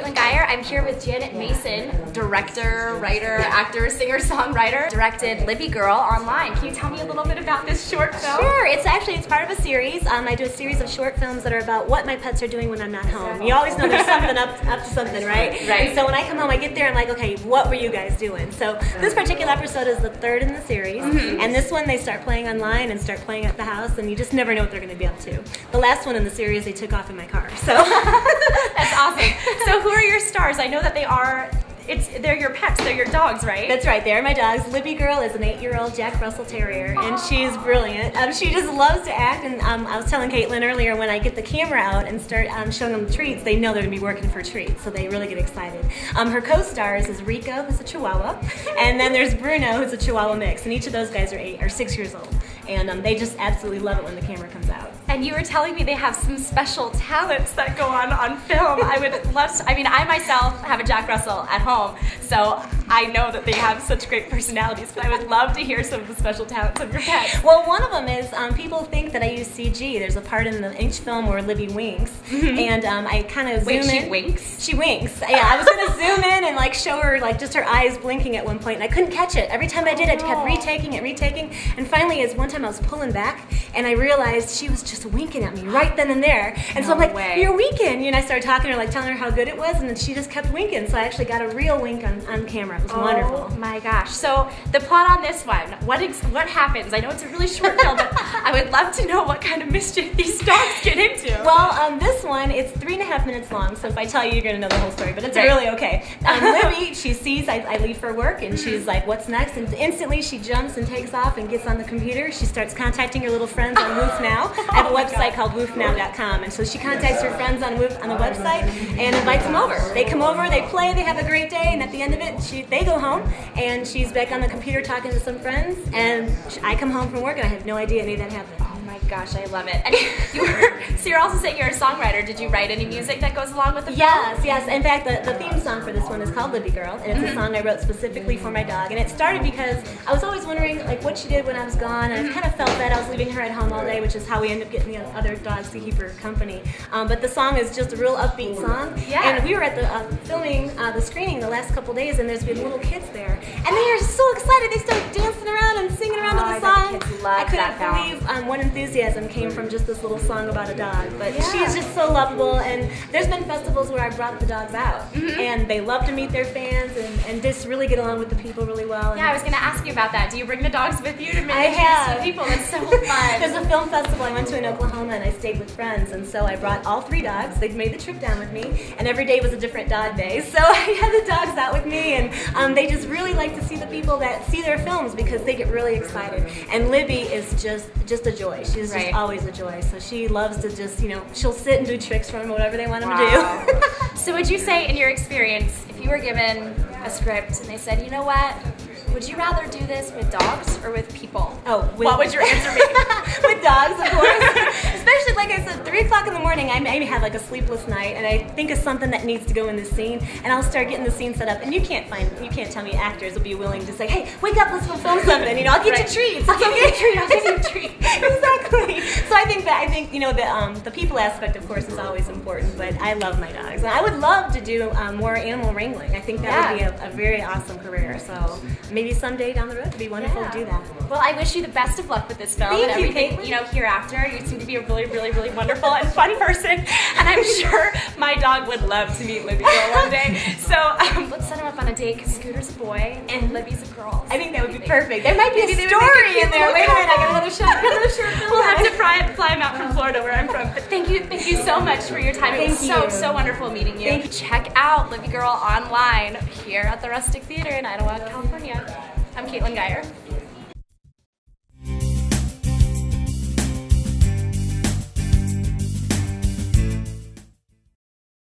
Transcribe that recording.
Caitlin Geier. I'm here with Janet Mayson, director, writer, actor, singer, songwriter. Directed Libby Girl online. Can you tell me a little bit about this short film? Sure. It's part of a series. I do a series of short films that are about what my pets are doing when I'm not home. You always know there's something up to something, right? Right. And so when I come home, I get there and I'm like, okay, what were you guys doing? So this particular episode is the third in the series, and this one they start playing online and start playing at the house, and you just never know what they're going to be up to. The last one in the series they took off in my car. So that's awesome. So who are your stars? I know that they're your pets, they're your dogs, right? That's right, they're my dogs. Libby Girl is an 8-year-old Jack Russell Terrier, and she's brilliant. She just loves to act, and I was telling Caitlin earlier, when I get the camera out and start showing them the treats, they know they're going to be working for treats, so they really get excited. Her co-stars is Rico, who's a Chihuahua, and then there's Bruno, who's a Chihuahua mix, and each of those guys are 6 years old. And they just absolutely love it when the camera comes out. And you were telling me they have some special talents that go on film. I would love to, I myself have a Jack Russell at home, so I know that they have such great personalities, but I would love to hear some of the special talents of your pets. Well, one of them is, people think that I use CG. There's a part in each film where Libby winks, and I kind of zoom in. Wait, she winks? She winks. Yeah, I was going to zoom in and show her just her eyes blinking at one point, and I couldn't catch it. Every time I did, I kept retaking, and finally, one time I was pulling back, and I realized she was just winking at me right then and there. And so I'm like, "You're winking," and I started talking to her, telling her how good it was, and then she just kept winking. So I actually got a real wink on camera. It was wonderful. Oh my gosh! So the plot on this one, what happens? I know it's a really short film, but I would love to know what kind of mischief these dogs get into. Well, this one, it's 3.5 minutes long, so if I tell you, you're gonna know the whole story. But it's really okay. Libby, she sees I leave for work, and she's like, "What's next?" And instantly she jumps and takes off and gets on the computer. She starts contacting her little friends on Woof Now. I have a website called woofnow.com, and so she contacts her friends on the website and invites them over. They come over, they play, they have a great day, and at the end of it, they go home, and she's back on the computer talking to some friends, and I come home from work, and I have no idea any of that happened. Oh my gosh, I love it. And so you're also saying you're a songwriter. Did you write any music that goes along with the film? Yes. In fact, the theme song for this one is called Libby Girl, and it's a song I wrote specifically for my dog. And it started because I was always wondering what she did when I was gone, and I kind of felt that I was leaving her at home all day, which is how we end up getting the other dogs to keep her company. But the song is just a real upbeat song. Yeah. And we were at the filming, the screening the last couple days, and there's been little kids there, and they are so excited. They start dancing around and singing around to the song. I couldn't believe what enthusiasm came from just this little song about a dog. But she's just so lovable, and there's been festivals where I brought the dogs out, and they love to meet their fans and just really get along with the people really well. Yeah, I was going to ask you about that. Do you bring the dogs with you to meet some people? It's so fun. There's a film festival I went to in Oklahoma, and I stayed with friends, and so I brought all 3 dogs. They made the trip down with me, and every day was a different dog day. So I had the dogs out with me, and they just really like to see the people that see their films because they get really excited. And Libby is just a joy. She's just always a joy. So she loves to just, she'll sit and do tricks for them, whatever they want them to do. So would you say, in your experience, if you were given a script and they said, you know what, would you rather do this with dogs or with people? What would your answer be? With dogs, of course. Especially, like I said, 3 o'clock in the morning, I maybe have a sleepless night, and I think of something that needs to go in this scene, and I'll start getting the scene set up. And you can't tell me actors will be willing to say, hey, wake up, let's go film something. I'll get you treats. I'll give you a treat. I'll give you a treat. Exactly. So I think the people aspect, of course, is always important. But I love my dogs, and I would love to do more animal wrangling. I think that would be a very awesome career. So maybe someday down the road it'd be wonderful to do that. Well, I wish you the best of luck with this film and everything. Hereafter, you seem to be a really, really, really wonderful and fun person, and I'm sure my dog would love to meet Libby Girl one day. So let's set him up on a date because Scooter's a boy and Libby's a girl. I think that would be perfect. There might be a story in there. Wait a minute, I got another shot. We'll have to fly him out from Florida, where I'm from. But thank you so much for your time. It was so wonderful meeting you. Check out Libby Girl online here at the Rustic Theater in Idyllwild, California. I'm Caitlin Geier.